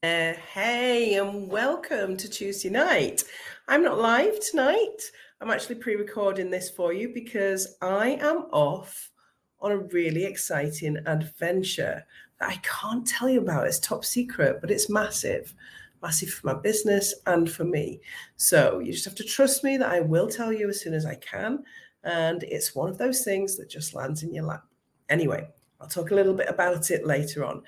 Hey, and welcome to Tuesday night. I'm not live tonight. I'm actually pre-recording this for you because I am off on a really exciting adventure that I can't tell you about. It's top secret, but it's massive. Massive for my business and for me. So you just have to trust me that I will tell you as soon as I can. And it's one of those things that just lands in your lap. Anyway, I'll talk a little bit about it later on.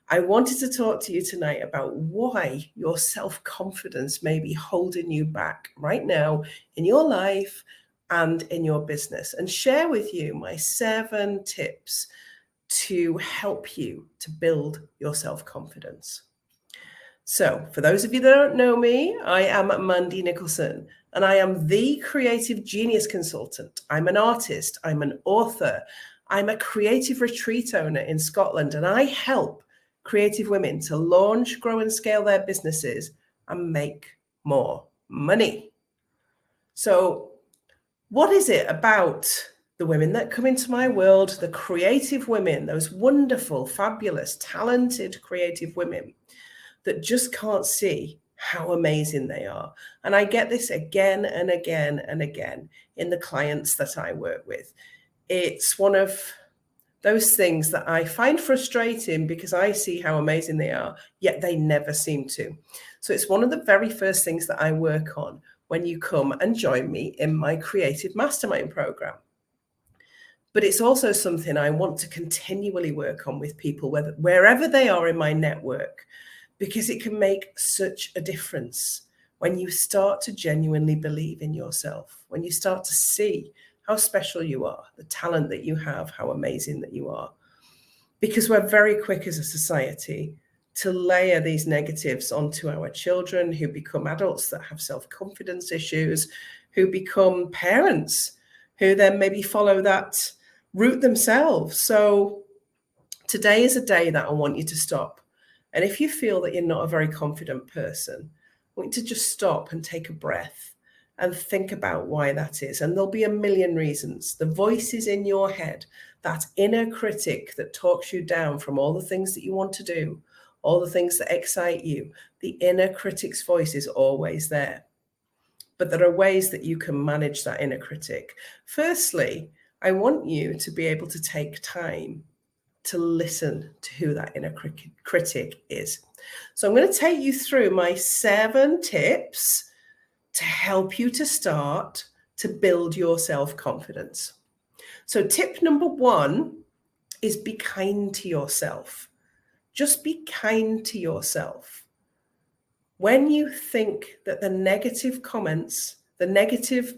I wanted to talk to you tonight about why your self-confidence may be holding you back right now in your life and in your business, and share with you my 7 tips to help you to build your self-confidence. So, for those of you that don't know me, I am Mandy Nicholson, and I am the creative genius consultant. I'm an artist, I'm an author, I'm a creative retreat owner in Scotland, and I help creative women to launch, grow, and scale their businesses and make more money. So, what is it about the women that come into my world, the creative women, those wonderful, fabulous, talented creative women that just can't see how amazing they are? And I get this again and again and again in the clients that I work with. It's one of those things that I find frustrating because I see how amazing they are, yet they never seem to. So it's one of the very first things that I work on when you come and join me in my creative mastermind program. But it's also something I want to continually work on with people, wherever they are in my network, because it can make such a difference when you start to genuinely believe in yourself, when you start to see how special you are, the talent that you have, how amazing that you are. Because we're very quick as a society to layer these negatives onto our children who become adults that have self-confidence issues, who become parents, who then maybe follow that route themselves. So today is a day that I want you to stop. And if you feel that you're not a very confident person, I want you to just stop and take a breath and think about why that is. And there'll be a million reasons. The voices in your head, that inner critic that talks you down from all the things that you want to do, all the things that excite you, the inner critic's voice is always there. But there are ways that you can manage that inner critic. Firstly, I want you to be able to take time to listen to who that inner critic is. So I'm going to take you through my 7 tips to help you to start to build your self-confidence. So tip number 1 is be kind to yourself. Just be kind to yourself. When you think that the negative comments, the negative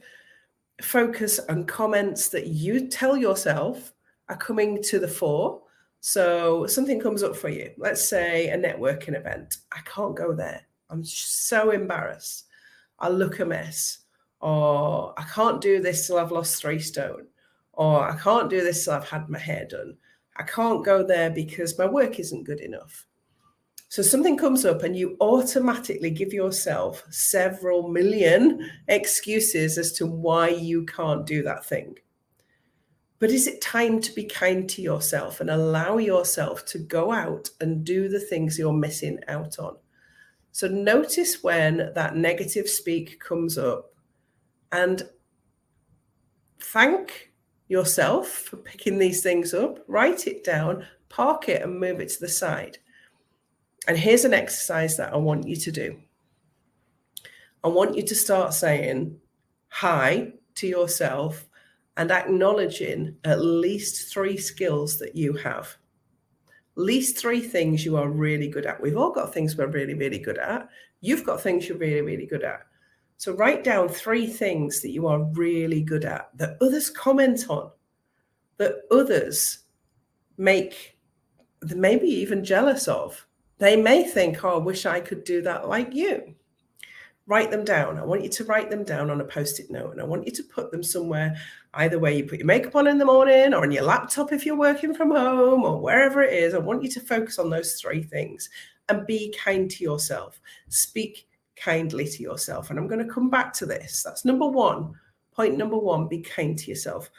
focus and comments that you tell yourself are coming to the fore, so something comes up for you, let's say a networking event. I can't go there. I'm so embarrassed. I look a mess. Or I can't do this till I've lost 3 stone. Or I can't do this till I've had my hair done. I can't go there because my work isn't good enough. So something comes up and you automatically give yourself several million excuses as to why you can't do that thing. But is it time to be kind to yourself and allow yourself to go out and do the things you're missing out on? So notice when that negative speak comes up and thank yourself for picking these things up, write it down, park it and move it to the side. And here's an exercise that I want you to do. I want you to start saying hi to yourself and acknowledging at least 3 skills that you have. At least 3 things you are really good at. We've all got things we're really, really good at. You've got things you're really, really good at. So write down 3 things that you are really good at, that others comment on, that others make, maybe even jealous of. They may think, oh, I wish I could do that like you. Write them down. I want you to write them down on a Post-it note, and I want you to put them somewhere, either where you put your makeup on in the morning or on your laptop if you're working from home or wherever it is. I want you to focus on those 3 things and be kind to yourself. Speak kindly to yourself. And I'm going to come back to this. That's number 1. Point number 1, be kind to yourself.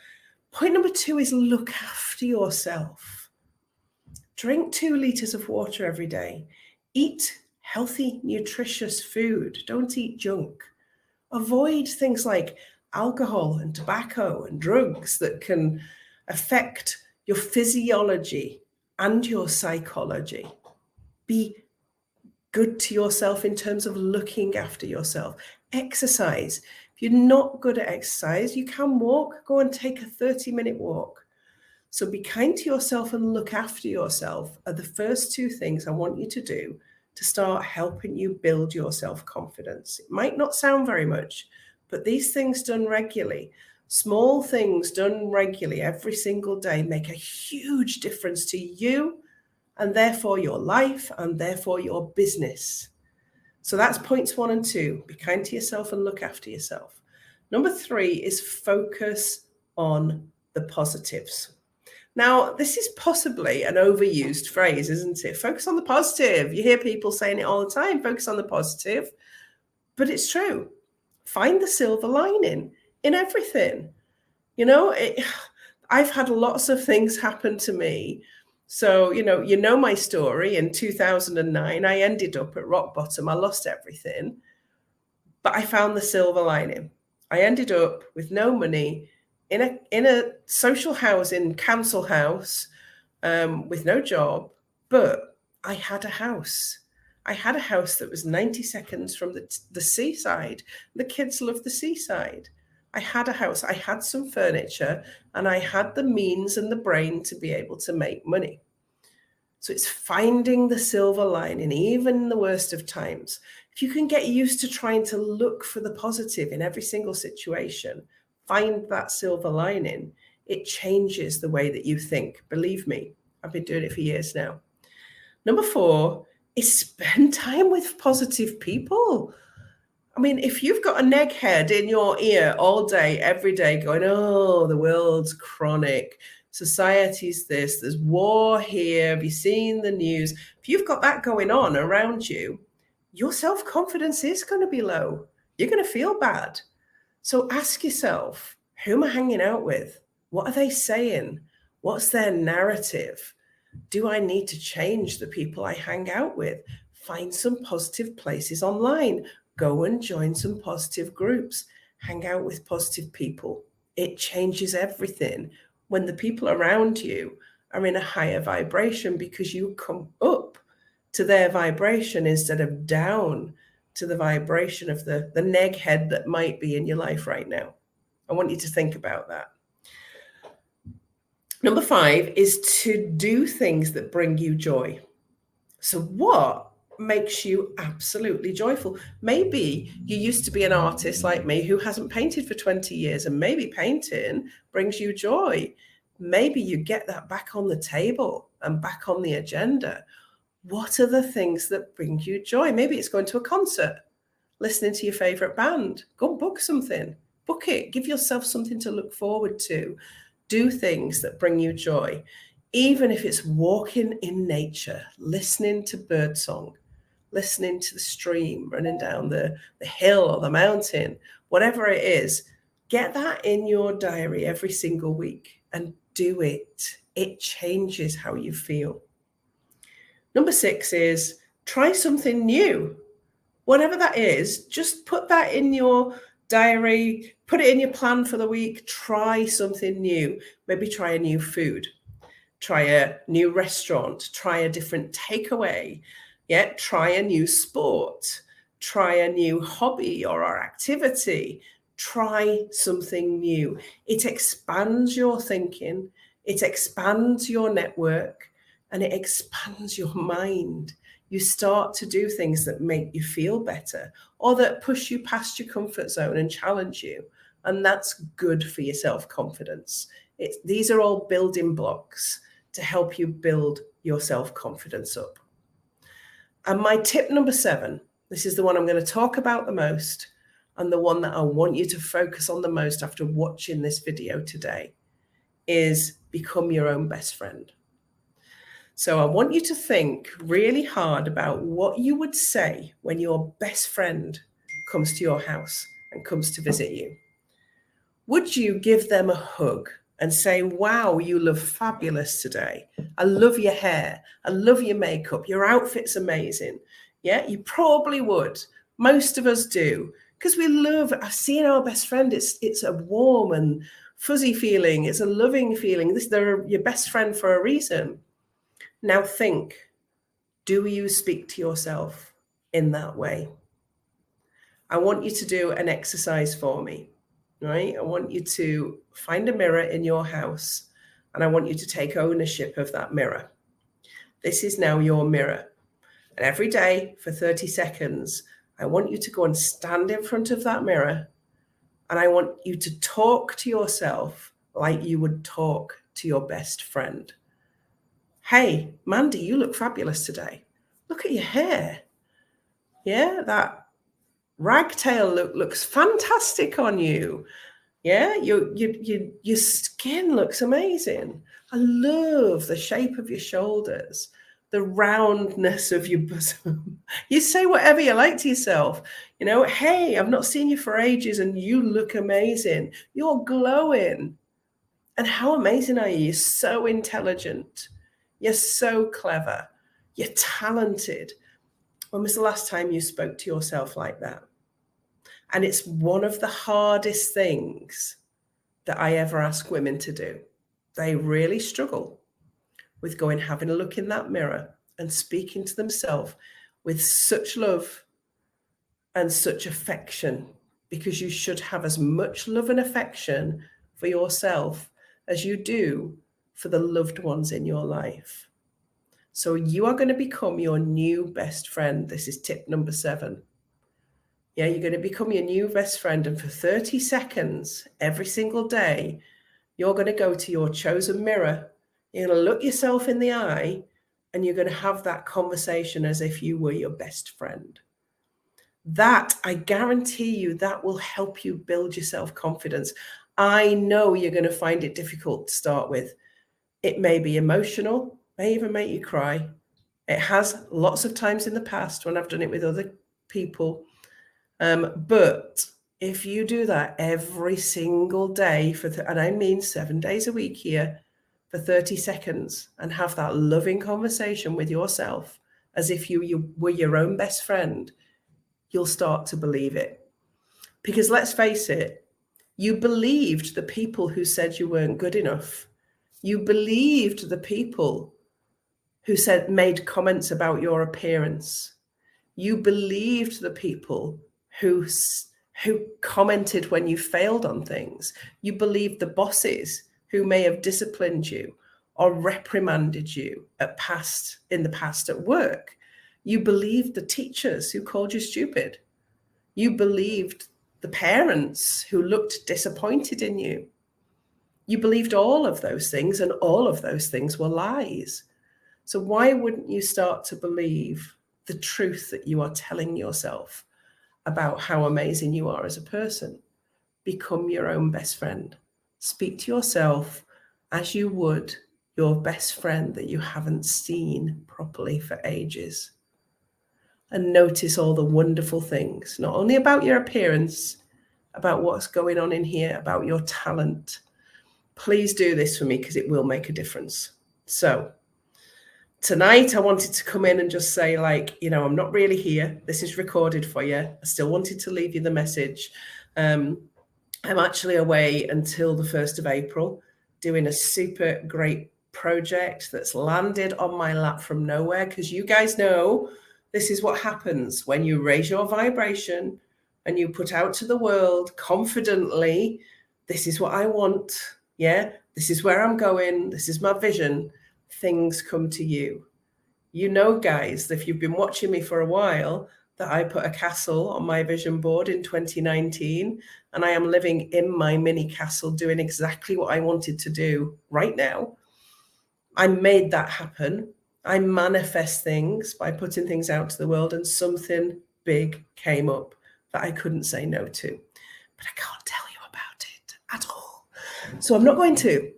Point number 2 is look after yourself. Drink 2 liters of water every day. Eat healthy, nutritious food. Don't eat junk. Avoid things like alcohol and tobacco and drugs that can affect your physiology and your psychology. Be good to yourself in terms of looking after yourself. Exercise. If you're not good at exercise, you can walk. Go and take a 30-minute walk. So be kind to yourself and look after yourself are the first two things I want you to do to start helping you build your self-confidence. It might not sound very much, but these things done regularly, small things done regularly every single day make a huge difference to you and therefore your life and therefore your business. So that's points 1 and 2. Be kind to yourself and look after yourself. Number 3 is focus on the positives. Now, this is possibly an overused phrase, isn't it? Focus on the positive. You hear people saying it all the time, focus on the positive. But it's true. Find the silver lining in everything. I've had lots of things happen to me. So, you know my story. In 2009, I ended up at rock bottom. I lost everything. But I found the silver lining. I ended up with no money in a social housing council house with no job, but I had a house. I had a house that was 90 seconds from the seaside. The kids love the seaside. I had a house, I had some furniture, and I had the means and the brain to be able to make money. So it's finding the silver lining, even in the worst of times. If you can get used to trying to look for the positive in every single situation, find that silver lining, it changes the way that you think. Believe me, I've been doing it for years now. Number 4 is spend time with positive people. I mean, if you've got a neckhead in your ear all day, every day, going, oh, the world's chronic, society's this, there's war here, have you seen the news? If you've got that going on around you, your self-confidence is going to be low. You're going to feel bad. So ask yourself, who am I hanging out with? What are they saying? What's their narrative? Do I need to change the people I hang out with? Find some positive places online. Go and join some positive groups. Hang out with positive people. It changes everything when the people around you are in a higher vibration because you come up to their vibration instead of down to the vibration of the neg head that might be in your life right now. I want you to think about that. Number 5 is to do things that bring you joy. So what makes you absolutely joyful? Maybe you used to be an artist like me who hasn't painted for 20 years, and maybe painting brings you joy. Maybe you get that back on the table and back on the agenda. What are the things that bring you joy? Maybe it's going to a concert, listening to your favorite band. Go and book something. Book it. Give yourself something to look forward to. Do things that bring you joy. Even if it's walking in nature, listening to birdsong, listening to the stream running down the hill or the mountain, whatever it is, get that in your diary every single week and do it. It changes how you feel. Number 6 is try something new. Whatever that is, just put that in your diary, put it in your plan for the week. Try something new. Maybe try a new food. Try a new restaurant. Try a different takeaway. Yeah, try a new sport. Try a new hobby or activity. Try something new. It expands your thinking. It expands your network. And it expands your mind. You start to do things that make you feel better or that push you past your comfort zone and challenge you. And that's good for your self-confidence. These are all building blocks to help you build your self-confidence up. And my tip number 7, this is the one I'm going to talk about the most and the one that I want you to focus on the most after watching this video today, is become your own best friend. So I want you to think really hard about what you would say when your best friend comes to your house and comes to visit you. Would you give them a hug and say, wow, you look fabulous today. I love your hair. I love your makeup. Your outfit's amazing. Yeah, you probably would. Most of us do, because we love seeing our best friend. It's a warm and fuzzy feeling. It's a loving feeling. They're your best friend for a reason. Now think, do you speak to yourself in that way? I want you to do an exercise for me, right? I want you to find a mirror in your house, and I want you to take ownership of that mirror. This is now your mirror. And every day for 30 seconds, I want you to go and stand in front of that mirror, and I want you to talk to yourself like you would talk to your best friend. Hey, Mandy, you look fabulous today. Look at your hair. Yeah, that ragtail look looks fantastic on you. Yeah, your skin looks amazing. I love the shape of your shoulders, the roundness of your bosom. You say whatever you like to yourself. You know, hey, I've not seen you for ages and you look amazing. You're glowing. And how amazing are you? You're so intelligent. You're so clever. You're talented. When was the last time you spoke to yourself like that? And it's one of the hardest things that I ever ask women to do. They really struggle with going, having a look in that mirror and speaking to themselves with such love and such affection, because you should have as much love and affection for yourself as you do for the loved ones in your life. So you are going to become your new best friend. This is tip number 7. Yeah, you're going to become your new best friend. And for 30 seconds every single day, you're going to go to your chosen mirror. You're going to look yourself in the eye, and you're going to have that conversation as if you were your best friend. That, I guarantee you, that will help you build your self-confidence. I know you're going to find it difficult to start with. It may be emotional, may even make you cry. It has lots of times in the past when I've done it with other people. But if you do that every single day and I mean 7 days a week here, for 30 seconds, and have that loving conversation with yourself as if you were your own best friend, you'll start to believe it. Because let's face it, you believed the people who said you weren't good enough. You believed the people who made comments about your appearance. You believed the people who commented when you failed on things. You believed the bosses who may have disciplined you or reprimanded you in the past at work. You believed the teachers who called you stupid. You believed the parents who looked disappointed in you. You believed all of those things, and all of those things were lies. So why wouldn't you start to believe the truth that you are telling yourself about how amazing you are as a person? Become your own best friend. Speak to yourself as you would your best friend that you haven't seen properly for ages. And notice all the wonderful things, not only about your appearance, about what's going on in here, about your talent. Please do this for me, because it will make a difference. So tonight, I wanted to come in and just say, I'm not really here. This is recorded for you. I still wanted to leave you the message. I'm actually away until the 1st of April, doing a super great project that's landed on my lap from nowhere, because you guys know this is what happens when you raise your vibration and you put out to the world confidently, this is what I want. Yeah, this is where I'm going. This is my vision. Things come to you. You know, guys, if you've been watching me for a while, that I put a castle on my vision board in 2019, and I am living in my mini castle doing exactly what I wanted to do right now. I made that happen. I manifest things by putting things out to the world, and something big came up that I couldn't say no to. But I can't tell you about it at all. So I'm not going to.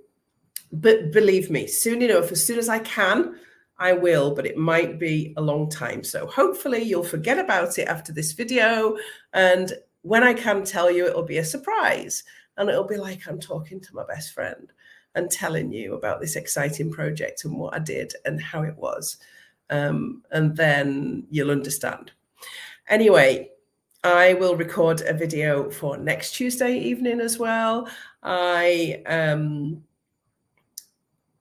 But believe me, soon enough, as soon as I can, I will, but it might be a long time. So hopefully you'll forget about it after this video. And when I can tell you, it'll be a surprise. And it'll be like I'm talking to my best friend and telling you about this exciting project and what I did and how it was. and then you'll understand. Anyway, I will record a video for next Tuesday evening as well. I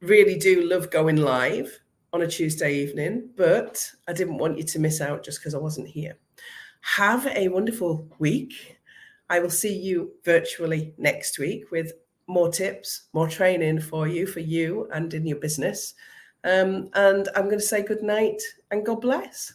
really do love going live on a Tuesday evening, but I didn't want you to miss out just because I wasn't here. Have a wonderful week. I will see you virtually next week with more tips, more training for you and in your business. And I'm going to say good night and God bless.